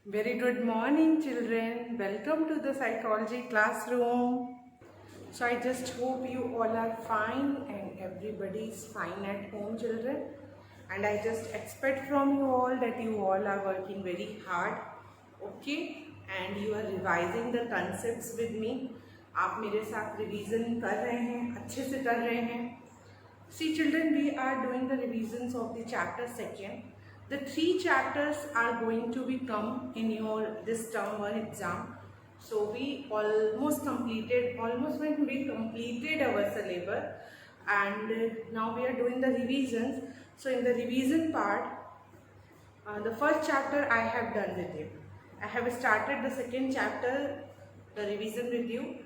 Very good morning, children. Welcome to the psychology classroom. So, I just hope you all are fine and everybody is fine at home, children. And I just expect from you all that you all are working very hard, okay? And you are revising the concepts with me. आप मेरे साथ revision कर रहे हैं, अच्छे से कर रहे हैं. See, children, we are doing the revisions of the chapter second. The three chapters are going to become in your this term one exam. So we almost completed our syllabus, and now we are doing the revisions. So in the revision part, the first chapter I have done with you. I have started the second chapter, the revision with you,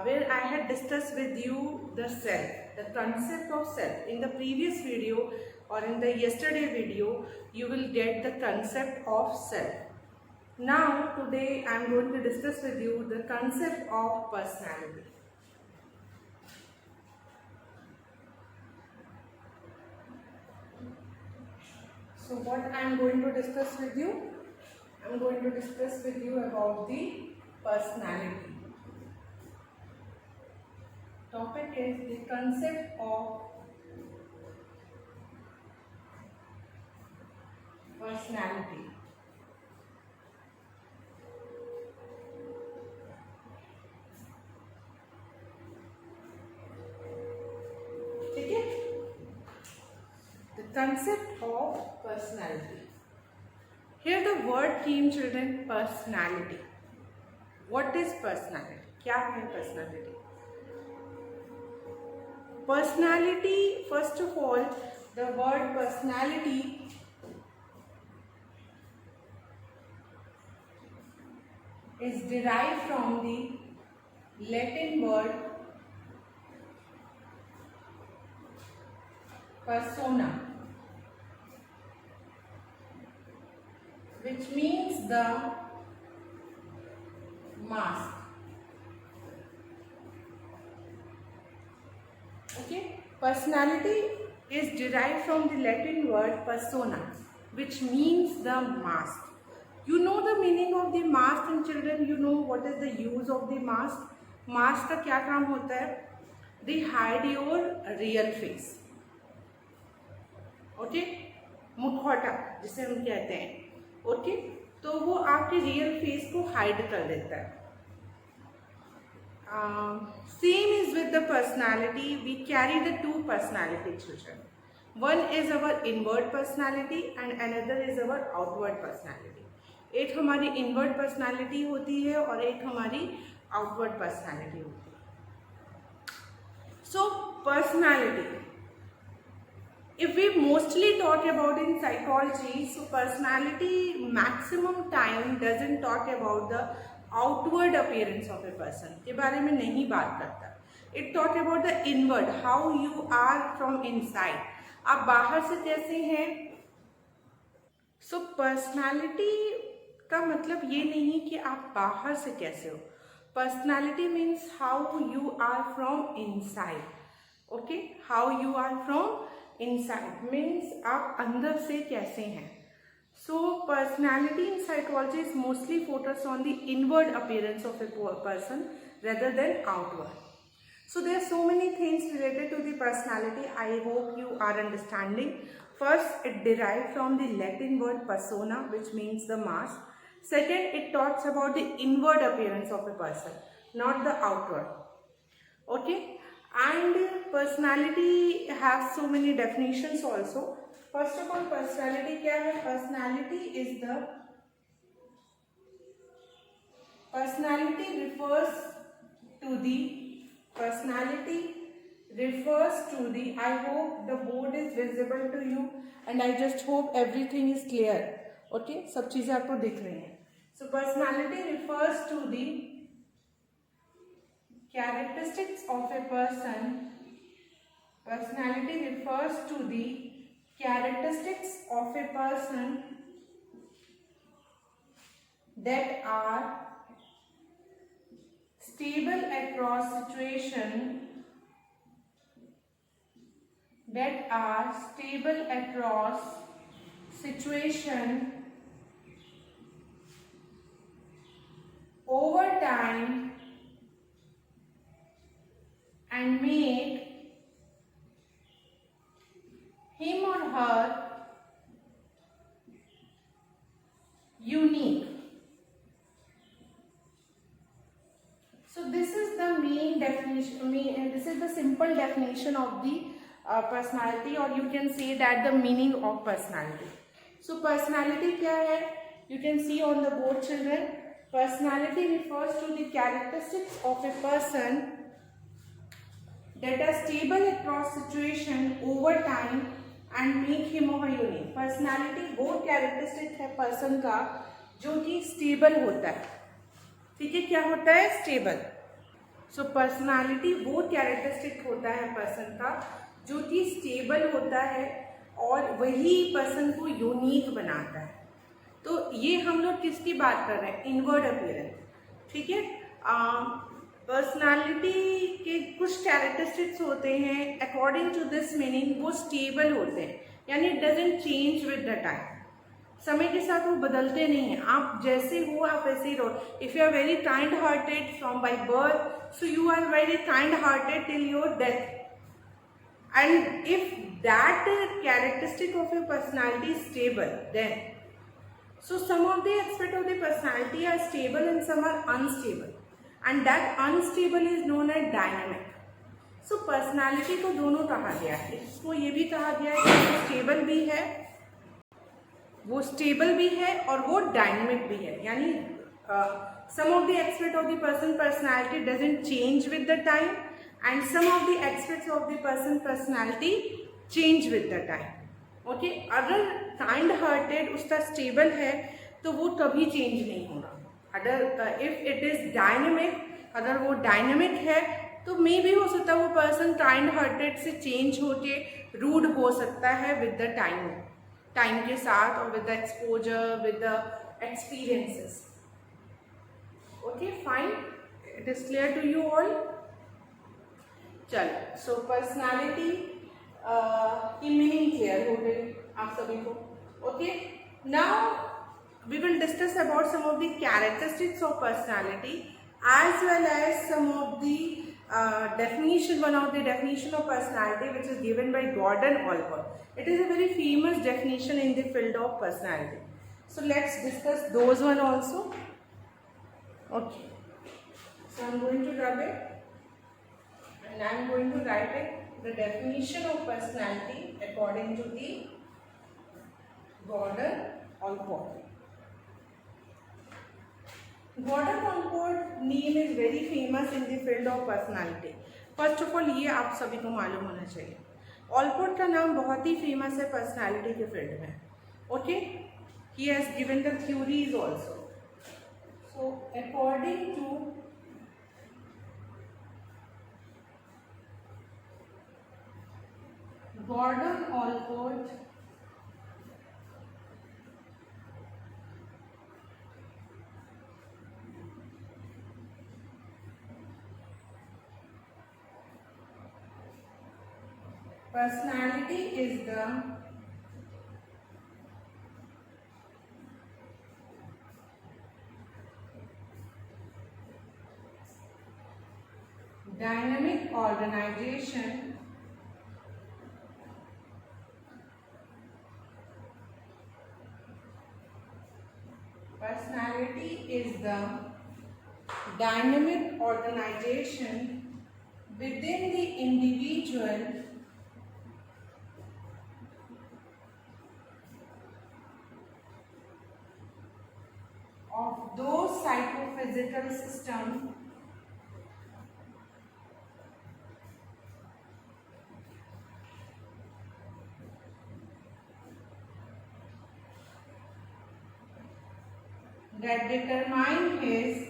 where I had discussed with you the self, the concept of self. In the previous video or in the yesterday video, you will get the concept of self. Now today I am going to discuss with you the concept of personality. So what I am going to discuss with you? I am going to discuss with you about the personality. Topic is the concept of personality. Okay? The concept of personality. Here the word came, children, personality. What is personality? क्या है personality? Personality, first of all, the word personality is derived from the Latin word persona, which means the mask. Okay, personality is derived from the Latin word persona, which means the mask. You know the meaning of the mask, and children, you know what is the use of the mask. Mask का क्या काम होता है? They hide your real face. Okay, मुखौटा जिसे हम कहते हैं. Okay, तो वो आपके रियल फेस को हाइड कर देता है. Same is with the personality. We carry the two personality, children. One is our inward personality and another is our outward personality. एक हमारी inward personality होती है और एक हमारी outward personality होती है. So personality, if we mostly talk about in psychology, so personality maximum time doesn't talk about the outward appearance of a person, के बारे में नहीं बात करता. It talk about the inward, how you are from inside. आप बाहर से कैसे हैं. So personality का मतलब ये नहीं कि आप बाहर से कैसे हो. Personality means how you are from inside. Okay, how you are from inside means आप अंदर से कैसे हैं. So personality in psychology is mostly focused on the inward appearance of a person rather than outward. So there are so many things related to the personality. I hope you are understanding. First, it derived from the Latin word persona, which means the mask. Second, it talks about the inward appearance of a person, not the outward. Okay, and personality has so many definitions also. First of all, personality क्या है? Personality refers to the, I hope the board is visible to you and I just hope everything is clear. Okay, सब चीजें आपको दिख रही हैं. So personality refers to the characteristics of a person. Personality refers to the characteristics of a person that are stable across situation, time and make him or her unique. So this is the main definition, this is the simple definition of the personality, or you can say that the meaning of personality. So personality क्या है? You can see on the board, children. Personality refers to the characteristics of a person that are stable across situation over time and make him or her unique. Personality वो characteristic है person का जो कि stable होता है. ठीक है, क्या होता है? स्टेबल. सो पर्सनालिटी वो कैरेक्टरिस्टिक होता है पर्सन का जो कि स्टेबल होता है और वही पर्सन को यूनिक बनाता है. तो ये हम लोग किसकी बात कर रहे हैं? Inward appearance. ठीक है, पर्सनालिटी के कुछ कैरेक्टरिस्टिक्स होते हैं, अकॉर्डिंग टू दिस मीनिंग वो स्टेबल होते हैं, यानी it doesn't change with the time. समय के साथ वो बदलते नहीं हैं. आप जैसे हो आप वैसे ही रहो. If you are very kind hearted from by birth, so you are very kind hearted till your death. And if that characteristic of your personality is stable, then so some of the aspects of the personality are stable and some are unstable, and that unstable is known as dynamic. So personality को दोनों कहा गया है. इसको ये भी कहा गया है कि वो स्टेबल भी है, वो स्टेबल भी है और वो डायनेमिक भी है. यानी some of the aspects of the person personality doesn't change with the time, and some of the aspects of the person personality change with the time. Okay, अगर kind hearted उसका stable है तो वो कभी change नहीं होगा. अगर if it is dynamic, अगर वो dynamic है तो मे भी हो सकता है वो person kind hearted से change होके rude हो सकता है with the time के साथ, और with the exposure, with the experiences. Okay, fine. It is clear to you all. चलो, so personality की meaning clear हो गई आप सभी को. Okay, now we will discuss about some of the characteristics of personality as well as some of the definition. One of the definition of personality which is given by Gordon Allport. It is a very famous definition in the field of personality. So let's discuss those one also. Okay, so I am going to rub it and I am going to write it, the definition of personality according to the Gordon Allport. Gordon Allport name is very famous in the field of personality. First of all ये आप सभी को मालूम होना चाहिए. Allport का नाम बहुत ही फेमस है पर्सनालिटी के फील्ड में. Okay, he has given the theories also. So according to Gordon Allport, personality is the dynamic organization personality is the dynamic organization within the individual of those psychophysical systems that determine his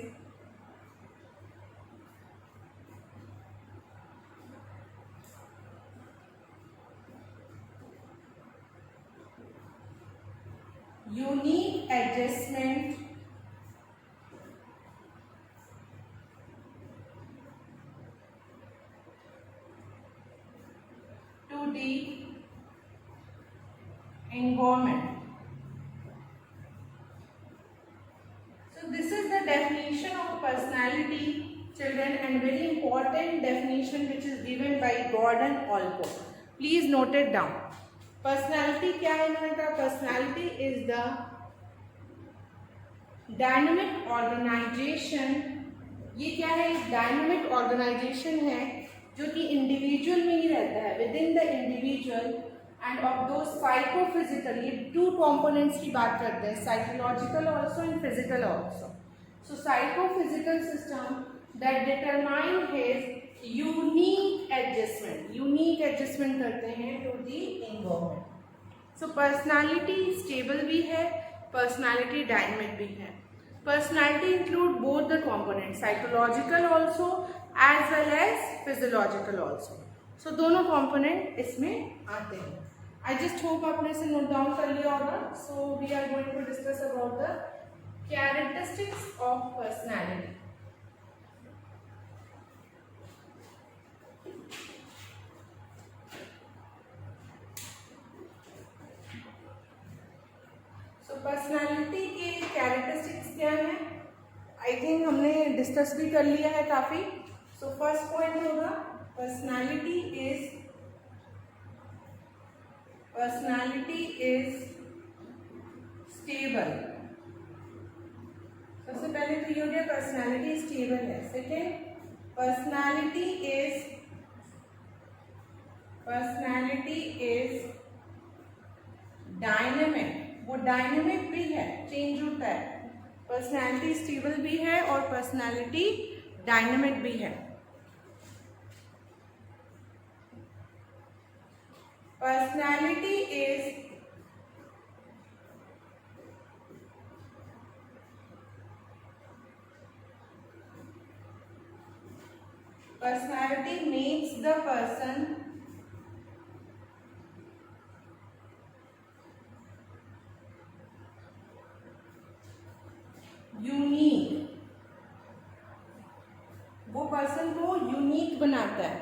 unique adjustment to the environment. So this is the definition of personality, children, and very important definition which is given by Gordon Allport. Please note it down. Personality क्या है इन्होंने कहा? Personality is the dynamic organization. ये क्या है? Dynamic organisation है जो कि इंडिविजुअल में ही रहता है, within the individual and of दो साइकोफिजिकल. ये टू कंपोनेंट्स की बात करते हैं, psychological also and physical also. So psychophysical system that determine his unique adjustment करते हैं to the environment. So personality stable भी है, पर्सनालिटी डायनामिक भी है. Personality include both the components, psychological also as well as physiological also. So दोनों component इसमें आते हैं. I just hope आपने इसे note down कर लिया होगा. So we are going to discuss about the characteristics of personality. Personality के कैरेक्टरिस्टिक्स क्या है? आई थिंक हमने डिस्कस भी कर लिया है काफ़ी. सो फर्स्ट पॉइंट होगा पर्सनालिटी इज स्टेबल. सबसे पहले तो ये हो गया पर्सनालिटी स्टेबल है. Second, personality is dynamic. वो डायनेमिक भी है, चेंज होता है. पर्सनैलिटी स्टेबल भी है और पर्सनैलिटी डायनेमिक भी है. Personality is personality makes the person unique. वो पर्सन को यूनिक बनाता है.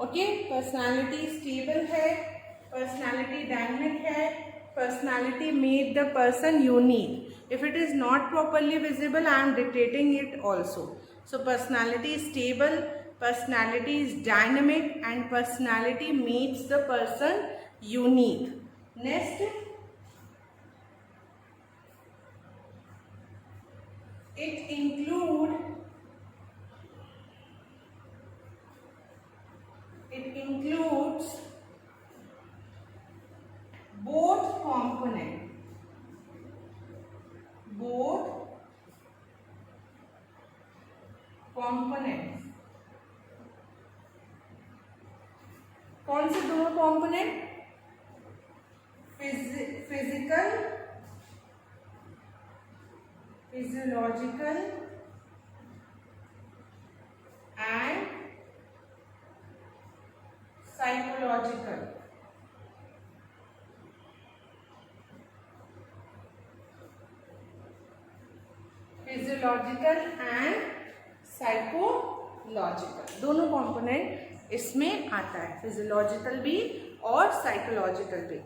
ओके, पर्सनालिटी स्टेबल है, पर्सनालिटी डायनामिक है, personality make the person unique. If it is not properly visible, I am dictating it also. So personality stable, personality is dynamic and personality makes the person unique. Next, it includes both components. कौन से दोनों component? Physical, physiological and psychological. Physiological and psychological दोनों component इसमें आता है, physiological भी और psychological भी.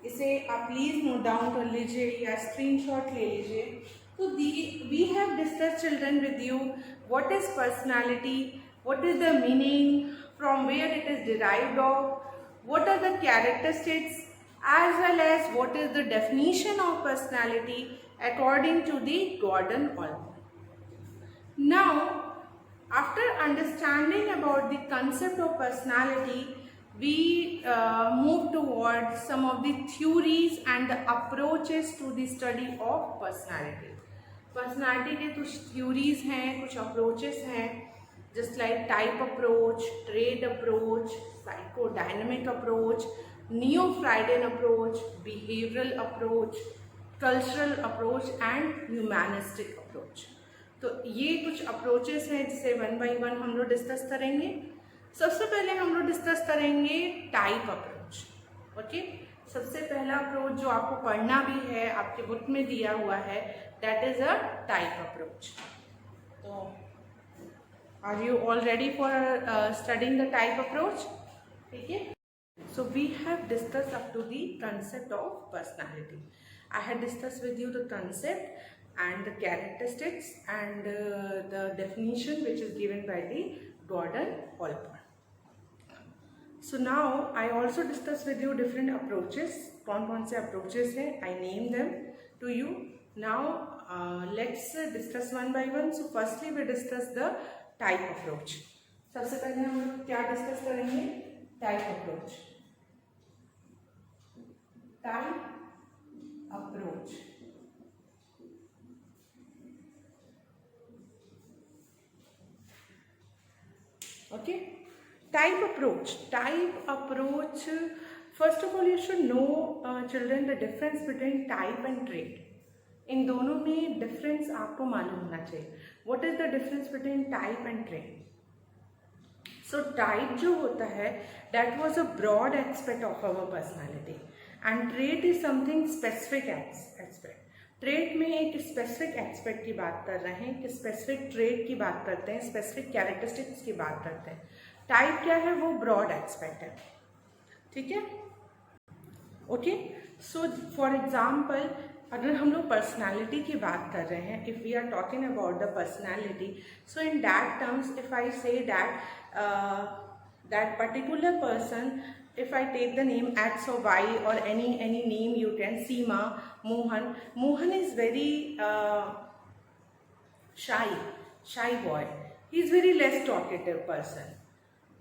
इसे आप प्लीज नोट डाउन कर लीजिए या स्क्रीनशॉट ले लीजिए. So we have discussed, children, with you what is personality, what is the meaning, from where it is derived of, what are the characteristics, as well as what is the definition of personality according to the Gordon Allport. Now, after understanding about the concept of personality, we move towards some of the theories and the approaches to the study of personality. Personality के कुछ theories हैं, कुछ approaches हैं, just like type approach, trait approach, psychodynamic approach, neo Freudian approach, behavioural approach, cultural approach and humanistic approach. तो ये कुछ approaches हैं जिसे वन बाय वन हम लोग डिस्कस करेंगे. सबसे पहले हम लोग डिस्कस करेंगे टाइप अप्रोच. ओके, सबसे पहला अप्रोच जो आपको पढ़ना भी है, आपके बुक में दिया हुआ है, that is a type approach. तो are you all ready for studying the type approach? ठीक है. So we have discussed up to the concept of personality. I had discussed with you the concept and the characteristics and the definition which is given by the Gordon-Allport. So now I also discuss with you different approaches. कौन से approaches हैं, I name them to you. Now let's discuss one by one. So firstly we discuss the type approach. सबसे पहले हम लोग क्या discuss करेंगे? Type approach. Type approach. Okay. Type approach. First of all, you should know, children, the difference between type and trait. इन दोनों में difference आपको मालूम होना चाहिए. What is the difference between type and trait? So type जो होता है, that was a broad aspect of our personality, and trait is something specific aspect. Trait में एक स्पेसिफिक एस्पेक्ट की बात कर रहे हैं, कि स्पेसिफिक ट्रेट की बात करते हैं, स्पेसिफिक कैरेक्टरिस्टिक्स की बात करते हैं. टाइप क्या है? वो ब्रॉड एस्पेक्ट है. ठीक है. ओके. सो फॉर एग्जाम्पल, अगर हम लोग पर्सनैलिटी की बात कर रहे हैं, if we are talking about the personality, so in that terms if I say that particular person, if I take the name X or Y or any name, you can Seema, Mohan is very shy boy. He is very less talkative person.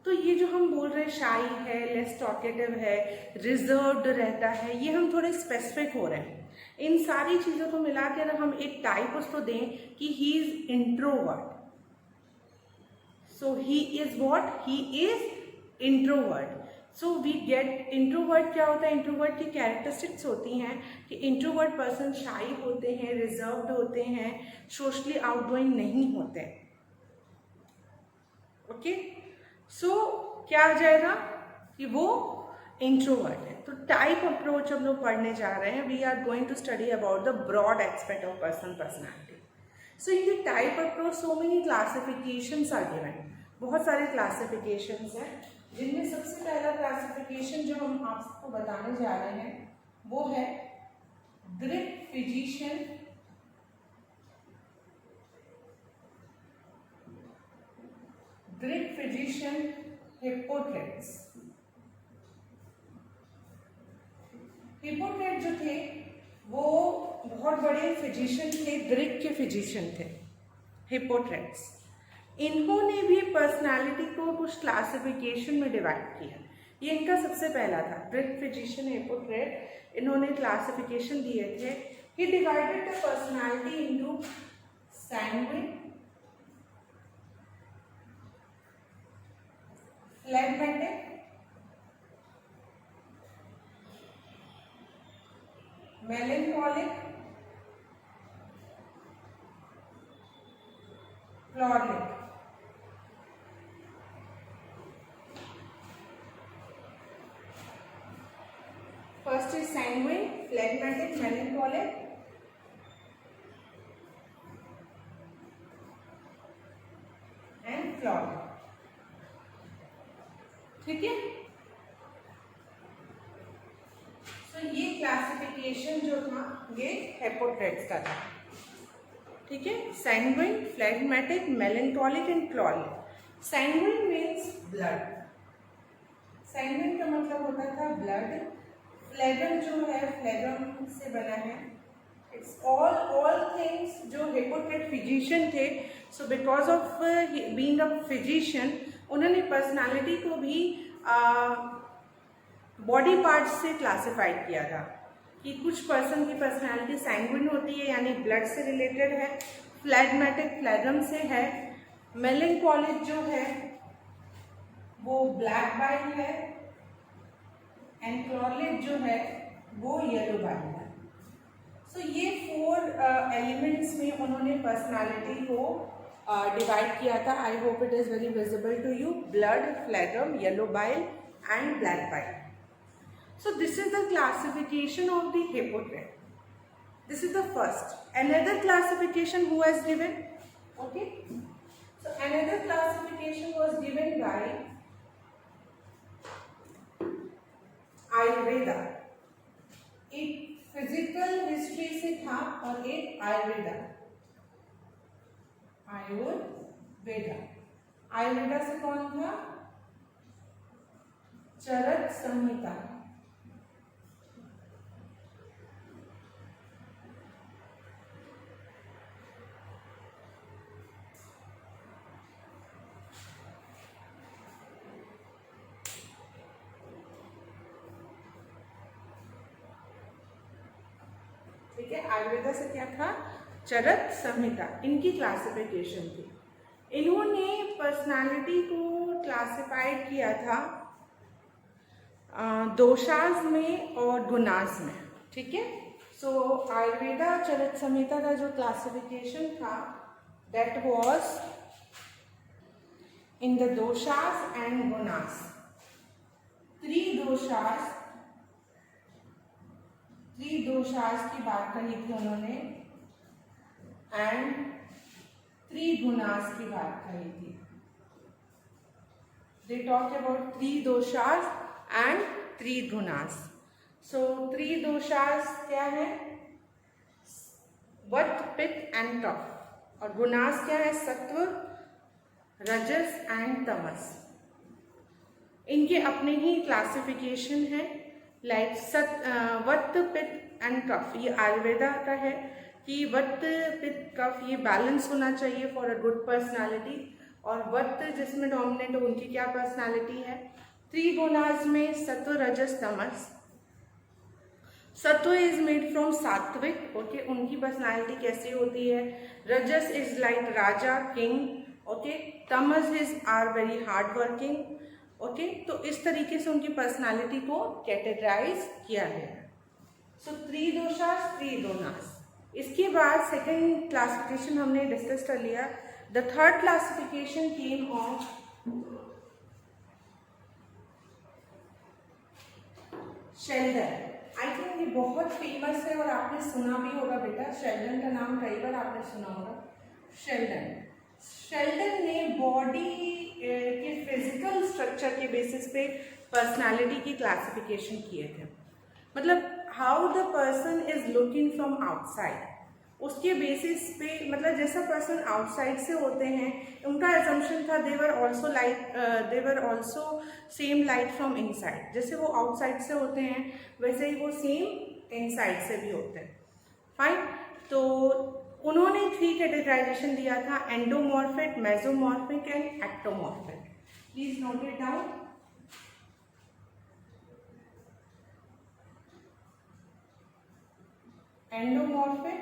तो ये जो हम बोल रहे हैं शाई है, less talkative है, रिजर्व्ड रहता है, ये हम थोड़े स्पेसिफिक हो रहे हैं. इन सारी चीज़ों को मिला के अगर हम एक टाइप उसको दें कि he is introvert, so he is what? He is introvert. So we get introvert. क्या होता है? इंट्रोवर्ट की कैरेक्टरिस्टिक्स होती हैं कि इंट्रोवर्ट पर्सन शाई होते हैं, रिजर्व्ड होते हैं, सोशली आउटगोइंग नहीं होते. ओके. सो क्या आ जाएगा कि वो इंट्रोवर्ट है. तो टाइप अप्रोच हम लोग पढ़ने जा रहे हैं. We are going to study about the broad aspect of personality. So in the type approach so many classifications are given. बहुत सारे क्लासिफिकेशंस हैं, जिनमें सबसे पहला क्लासिफिकेशन जो हम आपको बताने जा रहे हैं वो है ग्रिप फिजिशियन, हिप्पोक्रेट्स. हिप्पोक्रेट जो थे वो बहुत बड़े फिजिशियन थे, ग्रीक के फिजिशियन थे हिप्पोक्रेट्स. इन्होंने भी पर्सनालिटी को कुछ क्लासिफिकेशन में डिवाइड किया. ये इनका सबसे पहला था. ग्रीक फिजिशियन हिप्पोक्रेट, इन्होंने क्लासिफिकेशन दिए थे. He divided the personality into sanguine, phlegmatic, melancholic, choleric. First is sanguine, phlegmatic, melancholic, and chloric. ठीक है. तो ये क्लासिफिकेशन जो था ये हिप्पोक्रेट्स का था. ठीक है. Sanguine, phlegmatic, melancholic and choleric. Sanguine means blood. Sanguine का मतलब होता था ब्लड. फ्लेगम जो है, फ्लेगम से बना है. It's all things. जो हिप्पोक्रेट फिजिशियन थे, so because of being a physician, उन्होंने पर्सनालिटी को भी बॉडी पार्ट्स से क्लासिफाइड किया था कि कुछ पर्सन की पर्सनालिटी सैंग्विन होती है, यानी ब्लड से रिलेटेड है. फ्लेगमेटिक फ्लेगम से है. मेलंचोलिक जो है वो ब्लैक बाइल है, एंड क्लॉरिक जो है वो येलो बाइल है. सो ये 4 एलिमेंट्स में उन्होंने पर्सनालिटी को डिवाइड किया था. I hope it is very visible to you. Blood, phlegm, yellow bile and black bile. So this is the classification of the Hippocrates. This is the first. Another classification who has given? Okay. So another classification was given by Ayurveda. एक physical history से था और एक आयुर्वेदा। आयुर्वेदा से कौन था? चरक संहिता। ठीक है, आयुर्वेदा से क्या था? चरक संहिता। इनकी क्लासिफिकेशन थी। इन्होंने पर्सनालिटी को क्लासिफाइड किया था दोषास में और गुणास में। ठीक है, सो आयुर्वेदा चरक संहिता का जो क्लासिफिकेशन था that was in the doshas and gunas. Tridoshas की बात कही थी उन्होंने एंड त्रिगुणास की बात कही थी। They talk about त्रिदोषास and त्रिगुणास। सो त्रिदोषास क्या है? वत्त, पित्त एंड कफ। और गुणास क्या है? सत्व, रजस एंड तमस। इनके अपने ही क्लासिफिकेशन है। लाइक वत्त, पित्त एंड कफ, ये आयुर्वेदा का है कि वत्त, पित्त, कफ ये बैलेंस होना चाहिए फॉर अ गुड पर्सनालिटी। और वत्त जिसमें डोमिनेंट हो उनकी क्या पर्सनालिटी है? त्रिगुणास में सत्व, rajas, tamas. Sattva is made from sattvik, okay, उनकी पर्सनालिटी कैसी होती है? Rajas is like raja, king, okay. Tamas is are very hard working, okay. तो इस तरीके से उनकी पर्सनालिटी को कैटेगराइज किया गया है। सो त्रिदोषास, त्रिगुणास। इसके बाद सेकेंड क्लासिफिकेशन हमने डिस्कस कर लिया। The third classification came of Sheldon. I think ये बहुत फेमस है और आपने सुना भी होगा बेटा, शेल्डन का नाम कई बार आपने सुना होगा। शेल्डन ने बॉडी के फिजिकल स्ट्रक्चर के बेसिस पे पर्सनालिटी की क्लासिफिकेशन किए थे। मतलब how the person is looking from outside, उसके बेसिस पे, मतलब जैसा पर्सन आउटसाइड से होते हैं उनका एजम्पशन था they were also same light from inside. जैसे वो आउटसाइड से होते हैं वैसे ही वो सेम इनसाइड से भी होते हैं। फाइन, तो उन्होंने 3 कैटेगराइजेशन दिया था, endomorphic, mesomorphic and ectomorphic. Please note it down. Endomorphic,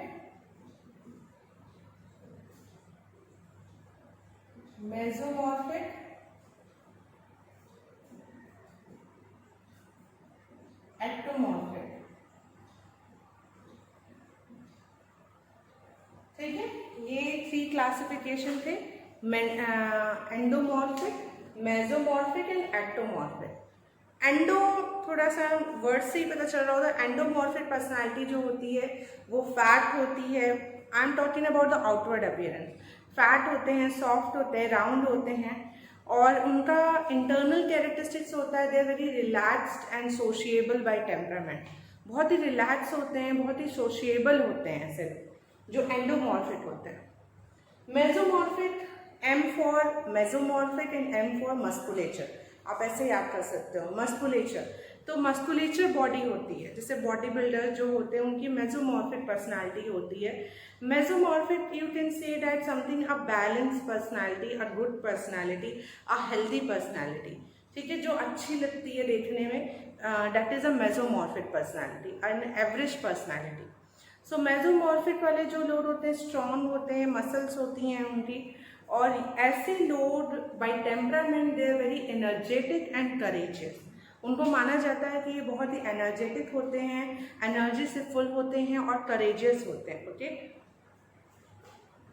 mesomorphic, ectomorphic. ठीक है, ये 3 क्लासिफिकेशन थे, endomorphic, mesomorphic and ectomorphic. Endo थोड़ा सा वर्ड से ही पता चल रहा होगा। एंडोमॉर्फिक पर्सनालिटी जो होती है वो फैट होती है। I am talking about the outward appearance. Fat होते हैं, सॉफ्ट होते हैं, राउंड होते हैं और उनका इंटरनल कैरेक्टरिस्टिक्स होता है they are very relaxed and sociable by temperament. बहुत ही रिलैक्स होते हैं, बहुत ही सोशिएबल होते हैं ऐसे जो एंडोमॉर्फिक होते हैं। Mesomorphic, M for mesomorphic and M for musculature. आप ऐसे याद कर सकते हो। मस्कुलेचर, तो मस्कुलेचर बॉडी होती है, जैसे बॉडी बिल्डर जो होते हैं उनकी मेसोमॉर्फिक पर्सनालिटी होती है। Mesomorphic you can say that something a balance personality, a good personality, a healthy personality. ठीक है, जो अच्छी लगती है देखने में, that is a mesomorphic personality, an average personality. So mesomorphic वाले जो लोग होते हैं स्ट्रॉन्ग होते हैं, मसल्स होती हैं उनकी, और ऐसे लोग by temperament they are very energetic and courageous. उनको माना जाता है कि ये बहुत ही एनर्जेटिक होते हैं, एनर्जी से फुल होते हैं और करेजियस होते हैं। Okay,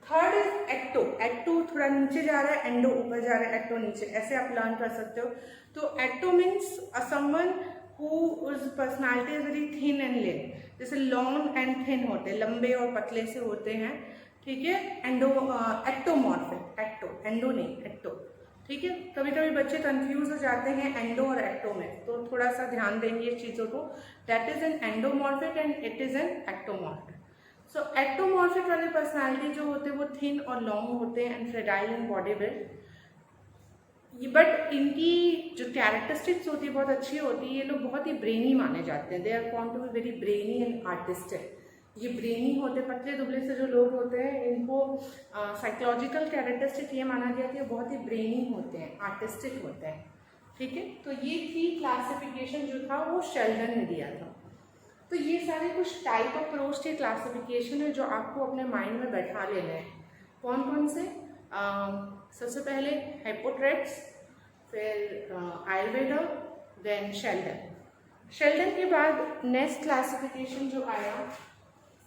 third is ecto. Ecto थोड़ा नीचे जा रहा है, एंडो ऊपर जा रहा है, एक्टो नीचे, ऐसे आप लर्न कर सकते हो। तो ecto means someone whose personality is very thin and lean, जैसे लॉन्ग एंड थिन होते हैं, लंबे और पतले से होते हैं। ठीक है, एक्टोमॉर्फिक, एक्टो, एंडो नहीं, एक्टो। ठीक है, कभी कभी बच्चे कंफ्यूज हो जाते हैं एंडो और एक्टो में, तो थोड़ा सा ध्यान देंगे इस चीज़ों को। That is an endomorphic and it is an ectomorphic. So ectomorphic वाले पर्सनालिटी जो होते हैं वो थिन और लॉन्ग होते हैं and fragile and body build, but इनकी जो कैरेक्टरिस्टिक्स होती है बहुत अच्छी होती है। ये लोग बहुत ही ब्रेनी माने जाते हैं, they are found to be very brainy and artistic. ये ब्रेनी होते, पतले दुबले से जो लोग होते हैं इनको साइकोलॉजिकल कैरेक्टरिस्टिक ये माना गया कि ये बहुत ही ब्रेनी होते हैं, आर्टिस्टिक होते हैं, ठीक है। तो ये थी क्लासिफिकेशन जो था वो शेल्डन ने दिया था। तो ये सारे कुछ टाइप ऑफ अप्रोच के क्लासिफिकेशन है जो आपको अपने माइंड में बैठा लेना है। कौन कौन से? सबसे पहले हिप्पोक्रेट्स, फिर आयुर्वेदा, देन शेल्डन। शेल्डन के बाद नेक्स्ट क्लासिफिकेशन जो आया,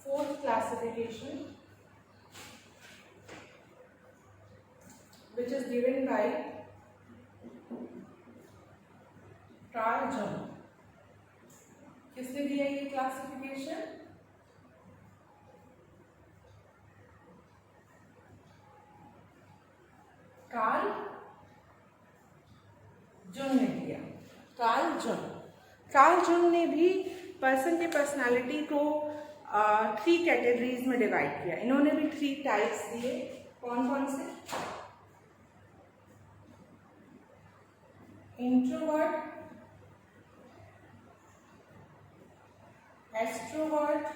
fourth classification, which is given by Karl जंग। किसने दिया ये क्लासिफिकेशन? कार्ल जंग ने दिया। कार्ल जंग ने भी पर्सन की पर्सनालिटी को 3 कैटेगरीज में डिवाइड किया। इन्होंने भी 3 टाइप्स दिए। कौन कौन से? Introvert, extrovert,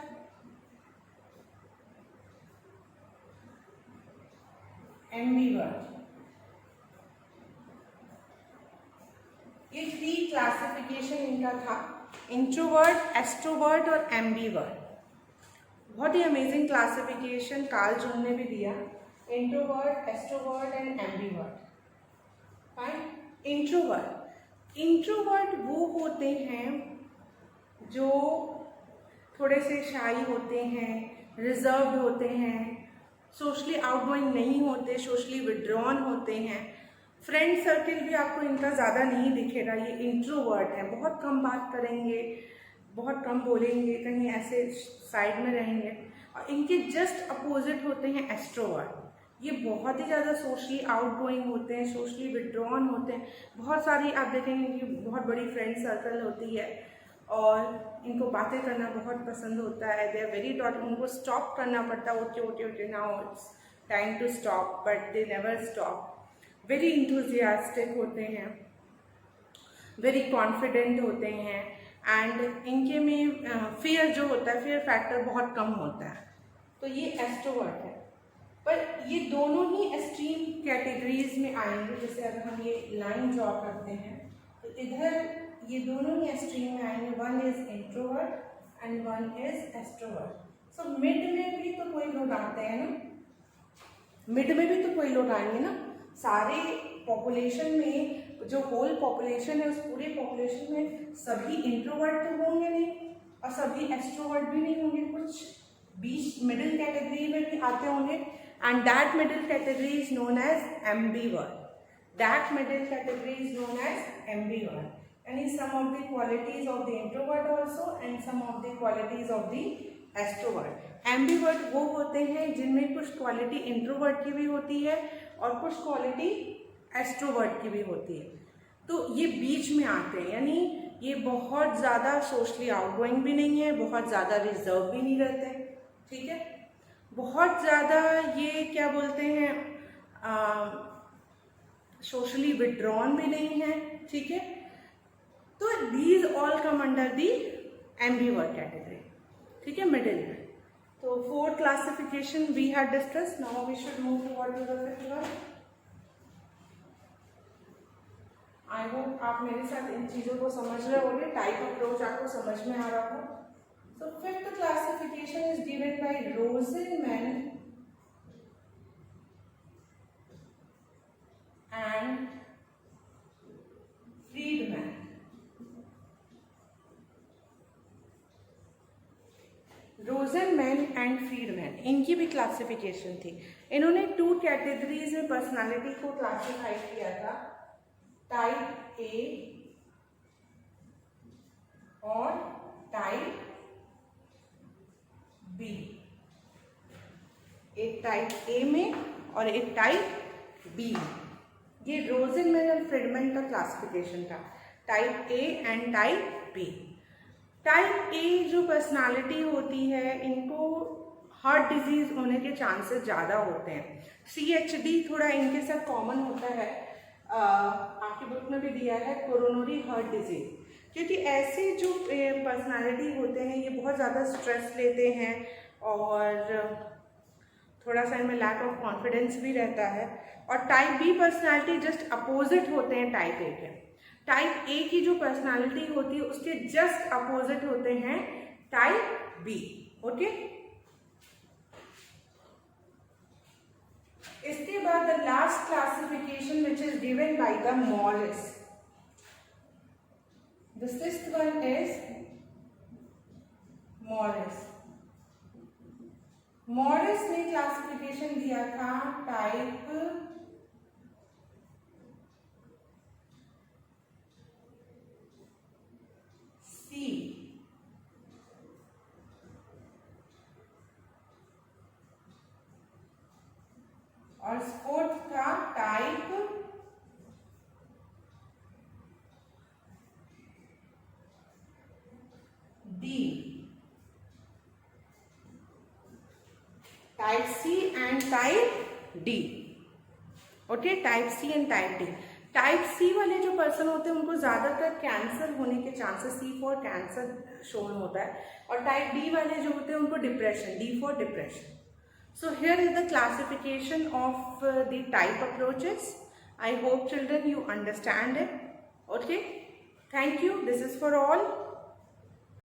ambivert. ये 3 क्लासिफिकेशन इनका था, इंट्रोवर्ट, एक्सट्रोवर्ट और एम्बिवर्ट। बहुत ही अमेजिंग क्लासिफिकेशन कार्ल जंग ने भी दिया, introvert, extrovert and ambivert. Fine. Introvert वो होते हैं जो थोड़े से शाई होते हैं, रिजर्व्ड होते हैं, सोशली आउटगोइंग नहीं होते, सोशली विड्रॉन होते हैं। फ्रेंड सर्किल भी आपको इनका ज़्यादा नहीं दिखेगा। ये इंट्रोवर्ट है, बहुत कम बात करेंगे, बहुत कम बोलेंगे, कहीं ऐसे साइड में रहेंगे। और इनके जस्ट अपोजिट होते हैं एक्सट्रोवर्ट। ये बहुत ही ज़्यादा सोशली आउटगोइंग होते हैं, सोशली विड्रॉन होते हैं। बहुत सारी आप देखेंगे इनकी बहुत बड़ी फ्रेंड सर्कल होती है और इनको बातें करना बहुत पसंद होता है। दे आर वेरी डॉट, उनको स्टॉप करना पड़ता है, okay okay okay now it's time to stop, but they never stop. Very enthusiastic होते हैं, वेरी कॉन्फिडेंट होते हैं एंड इनके में फियर जो होता है, फियर फैक्टर बहुत कम होता है। तो ये एक्सट्रोवर्ट है। पर ये दोनों ही एक्सट्रीम कैटेगरीज में आएंगे। जैसे अगर हम ये लाइन ड्रॉ करते हैं तो इधर ये दोनों ही एक्सट्रीम में आएंगे, one is introvert and one is extrovert. So mid में भी तो कोई लोग आते हैं ना, मिड में भी तो कोई लोग आएंगे ना। सारे पॉपुलेशन में जो होल पॉपुलेशन है उस पूरे पॉपुलेशन में सभी इंट्रोवर्ट तो होंगे नहीं और सभी एक्सट्रोवर्ट भी नहीं होंगे, कुछ बीच मिडिल कैटेगरी में भी आते होंगे and that middle category is known as ambivert. That middle category is known as ambivert. यानी some of the qualities of the introvert also and some of the qualities of the extrovert. Ambivert वो होते हैं जिनमें कुछ quality introvert की भी होती है और कुछ क्वालिटी एक्सट्रोवर्ट की भी होती है। तो ये बीच में आते हैं, यानी ये बहुत ज़्यादा सोशली आउटगोइंग भी नहीं है, बहुत ज़्यादा रिजर्व भी नहीं रहते, ठीक है। बहुत ज़्यादा ये क्या बोलते हैं, सोशली विड्रॉन भी नहीं है, ठीक है। तो these all come under the ambivert category, ठीक है, मिडिल में। तो 4 classification we have discuss, now we should move to what is the fifth one. I hope आप मेरे साथ इन चीज़ों को समझ रहे होंगे, टाइप अप्रोच आपको समझ में आ रहा हो। So fifth classification is given by Rosenman and Friedman. Rosenman and Friedman, इनकी भी क्लासिफिकेशन थी। इन्होंने 2 कैटेगरीज में पर्सनालिटी को क्लासिफाई किया था, टाइप ए और टाइप बी। एक टाइप ए में और एक टाइप बी। ये रोजनमैन और फ्रीडमैन का क्लासिफिकेशन था, type A and type B. Type A जो पर्सनालिटी होती है, इनको हार्ट डिजीज होने के चांसेस ज़्यादा होते हैं। CHD थोड़ा इनके साथ कॉमन होता है, आपकी बुक में भी दिया है कोरोनरी हार्ट डिजीज, क्योंकि ऐसे जो पर्सनालिटी होते हैं ये बहुत ज़्यादा स्ट्रेस लेते हैं और थोड़ा सा इनमें लैक ऑफ कॉन्फिडेंस भी रहता है। और type B personality just opposite होते हैं टाइप ए के। टाइप ए की जो पर्सनालिटी होती है उसके जस्ट अपोजिट होते हैं टाइप बी। ओके, इसके बाद the last classification which is given by the Morris. The sixth one is Morris. Morris ने क्लासिफिकेशन दिया था टाइप सी और फोर्थ था type D. Type C and type D. Okay, type C and type D. Type C वाले जो person होते हैं उनको ज़्यादातर कैंसर होने के chances, C for cancer shown होता है, और टाइप डी वाले जो होते हैं उनको depression, D for depression. So here is the classification of the type approaches. I hope children you understand it. Okay, thank you. This is for all.